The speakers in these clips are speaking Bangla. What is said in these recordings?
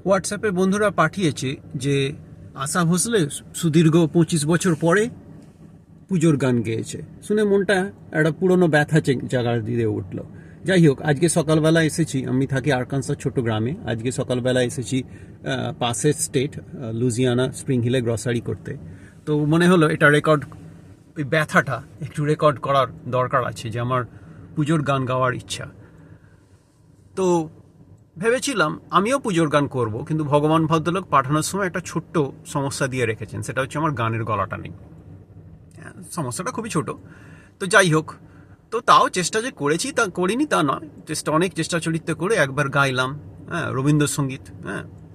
হোয়াটসঅ্যাপে বন্ধুরা পাঠিয়েছে যে আশা ভোসলে সুদীর্ঘ 25 বছর পরে পুজোর গান গেয়েছে। শুনে মনটা একটা পুরনো ব্যথা জায়গা দিয়ে উঠলো। যাই হোক, আজকে সকালবেলা এসেছি, আমি থাকি আরকানসাস ছোট গ্রামে। আজকে সকালবেলা এসেছি পাশের স্টেট লুজিয়ানা স্প্রিং হিলে গ্রসারি করতে। তো মনে হলো এটা রেকর্ড, ওই ব্যথাটা একটু রেকর্ড করার দরকার আছে, যে আমার পুজোর গান গাওয়ার ইচ্ছা। তো ভেবেছিলাম আমিও পুজোর গান করব, কিন্তু ভগবান ভদ্রলোক পাঠানোর সময় একটা ছোট্ট সমস্যা দিয়ে রেখেছেন, সেটা হচ্ছে আমার গানের গলাটা নেই। সমস্যাটা খুবই ছোট। তো যাই হোক, তো তাও চেষ্টা যে করেছি তা করিনি তা নয়, অনেক চেষ্টা চরিত্র করে একবার গাইলাম, রবীন্দ্রসঙ্গীত,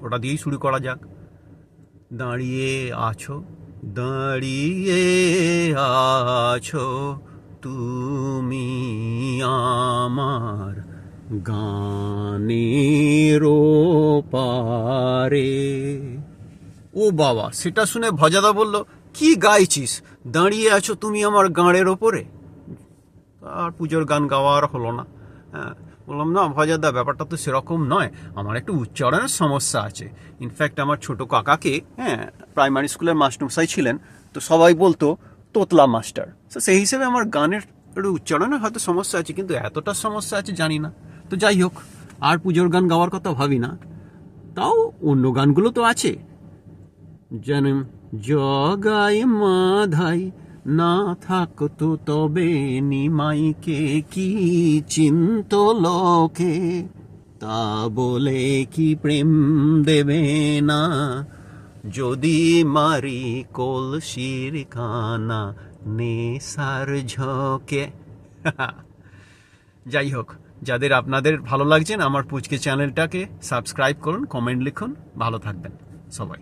ওটা দিয়েই শুরু করা যাক। দাঁড়িয়ে আছো, দাঁড়িয়ে আছো তুমি আমার গানের পারে। ও বাবা, সেটা শুনে ভজাদা বলল, কি গাইছিস, দাঁড়িয়ে আছো তুমি আমার গাঁড়ের ওপরে। আর পুজোর গান গাওয়া আর হলো না। বললাম, না ভজাদা, ব্যাপারটা তো সেরকম নয়, আমার একটু উচ্চারণের সমস্যা আছে। ইনফ্যাক্ট আমার ছোট কাকাকে প্রাইমারি স্কুলের মাস্টারমশাই ছিলেন, তো সবাই বলতো তোতলা মাস্টার। তো সেই হিসেবে আমার গানের একটু উচ্চারণে হয়তো সমস্যা আছে, কিন্তু এতটা সমস্যা আছে জানি না। তো যাই হোক, আর পুজোর গান গাওয়ার কথা ভাবি না। তাও অন্য গানগুলো তো আছে, যেন জগাই মাধাই না থাকতো তবে নিমাইকে কি চিন্ত লোকে, তা বলে কি প্রেম দেবে না যদি মারি কলসির কানা নেশার ঝোঁকে। যাই হোক, যাদের আপনাদের ভালো লাগছেন আমার পুচকে চ্যানেলটাকে সাবস্ক্রাইব করুন, কমেন্ট লিখুন, ভালো থাকবেন সবাই।